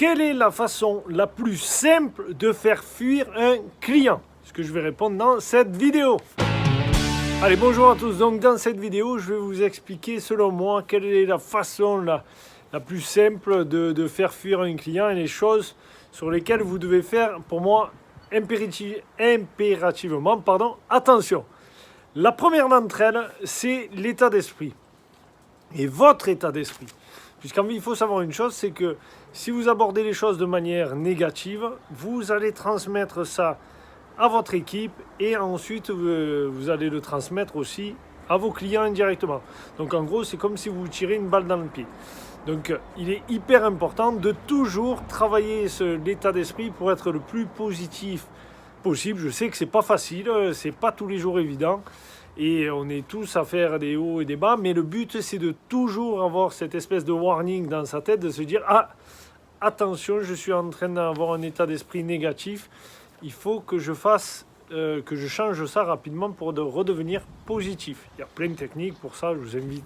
Quelle est la façon la plus simple de faire fuir un client? Ce que je vais répondre dans cette vidéo. Allez, bonjour à tous. Donc dans cette vidéo, je vais vous expliquer selon moi quelle est la façon la plus simple de faire fuir un client et les choses sur lesquelles vous devez faire, pour moi, impérativement, attention. La première d'entre elles, c'est l'état d'esprit et votre état d'esprit. Puisqu'en vie, il faut savoir une chose, c'est que si vous abordez les choses de manière négative, vous allez transmettre ça à votre équipe et ensuite vous allez le transmettre aussi à vos clients indirectement. Donc en gros, c'est comme si vous tirez une balle dans le pied. Donc il est hyper important de toujours travailler l'état d'esprit pour être le plus positif possible. Je sais que c'est pas facile, c'est pas tous les jours évident. Et on est tous à faire des hauts et des bas, mais le but c'est de toujours avoir cette espèce de warning dans sa tête, de se dire « Ah, attention, je suis en train d'avoir un état d'esprit négatif, il faut que je change ça rapidement pour redevenir positif. » Il y a plein de techniques pour ça, je vous invite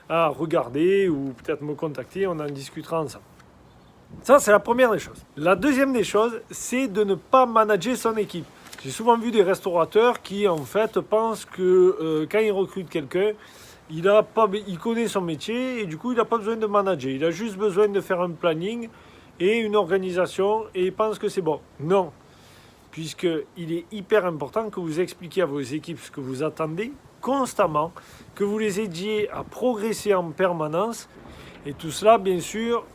à regarder ou peut-être me contacter, on en discutera ensemble. Ça, c'est la première des choses. La deuxième des choses, c'est de ne pas manager son équipe. J'ai souvent vu des restaurateurs qui, en fait, pensent que quand ils recrutent quelqu'un, il connaît son métier et du coup, il n'a pas besoin de manager. Il a juste besoin de faire un planning et une organisation et il pense que c'est bon. Non, puisqu'il est hyper important que vous expliquiez à vos équipes ce que vous attendez constamment, que vous les aidiez à progresser en permanence. Et tout cela, bien sûr,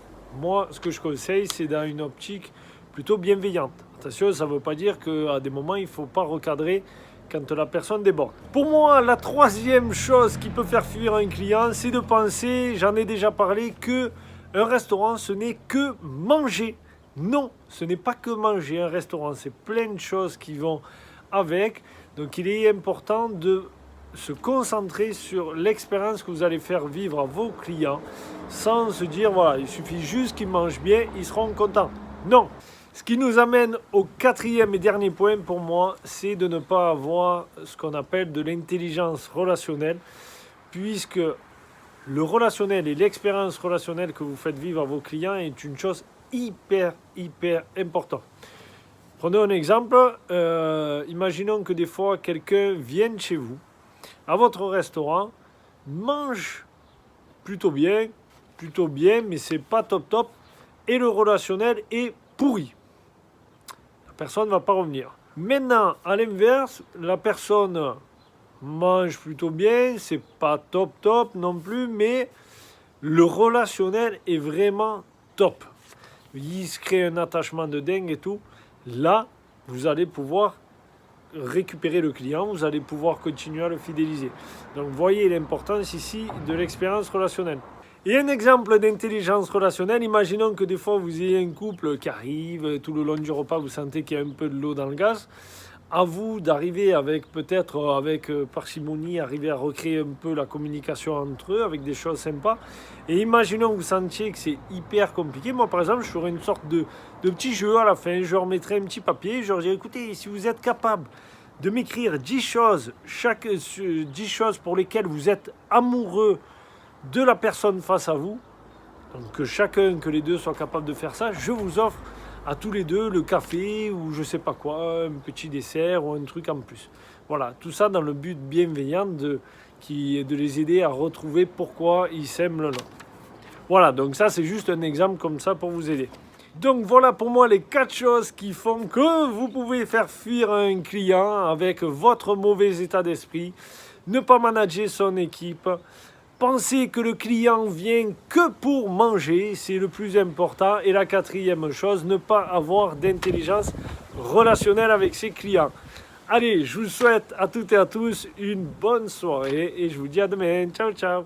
moi, ce que je conseille, c'est dans une optique plutôt bienveillante. Attention, ça ne veut pas dire qu'à des moments, il ne faut pas recadrer quand la personne déborde. Pour moi, la troisième chose qui peut faire fuir un client, c'est de penser, j'en ai déjà parlé, qu'un restaurant, ce n'est que manger. Non, ce n'est pas que manger un restaurant, c'est plein de choses qui vont avec. Donc il est important de se concentrer sur l'expérience que vous allez faire vivre à vos clients sans se dire, voilà, il suffit juste qu'ils mangent bien, ils seront contents. Non. Ce qui nous amène au quatrième et dernier point pour moi, c'est de ne pas avoir ce qu'on appelle de l'intelligence relationnelle, puisque le relationnel et l'expérience relationnelle que vous faites vivre à vos clients est une chose hyper importante. Prenons un exemple, imaginons que des fois quelqu'un vienne chez vous, à votre restaurant, mange plutôt bien, mais c'est pas top, et le relationnel est pourri. Personne ne va pas revenir. Maintenant, à l'inverse, la personne mange plutôt bien, c'est pas top non plus, mais le relationnel est vraiment top. Il se crée un attachement de dingue et tout. Là, vous allez pouvoir récupérer le client, vous allez pouvoir continuer à le fidéliser. Donc, voyez l'importance ici de l'expérience relationnelle. Et un exemple d'intelligence relationnelle, imaginons que des fois vous ayez un couple qui arrive, tout le long du repas vous sentez qu'il y a un peu de l'eau dans le gaz. À vous d'arriver avec parcimonie, arriver à recréer un peu la communication entre eux avec des choses sympas. Et imaginons que vous sentiez que c'est hyper compliqué. Moi par exemple, je ferais une sorte de petit jeu à la fin. Je leur mettrais un petit papier, je leur dirais écoutez, si vous êtes capable de m'écrire 10 choses, 10 choses pour lesquelles vous êtes amoureux de la personne face à vous, donc que les deux soient capables de faire ça, je vous offre à tous les deux le café ou je sais pas quoi, un petit dessert ou un truc en plus. Voilà, tout ça dans le but bienveillant de les aider à retrouver pourquoi ils s'aiment l'un l'autre. Voilà, donc ça c'est juste un exemple comme ça pour vous aider. Donc voilà pour moi les 4 choses qui font que vous pouvez faire fuir un client avec votre mauvais état d'esprit, ne pas manager son équipe, pensez que le client vient que pour manger, c'est le plus important. Et la quatrième chose, ne pas avoir d'intelligence relationnelle avec ses clients. Allez, je vous souhaite à toutes et à tous une bonne soirée et je vous dis à demain. Ciao, ciao.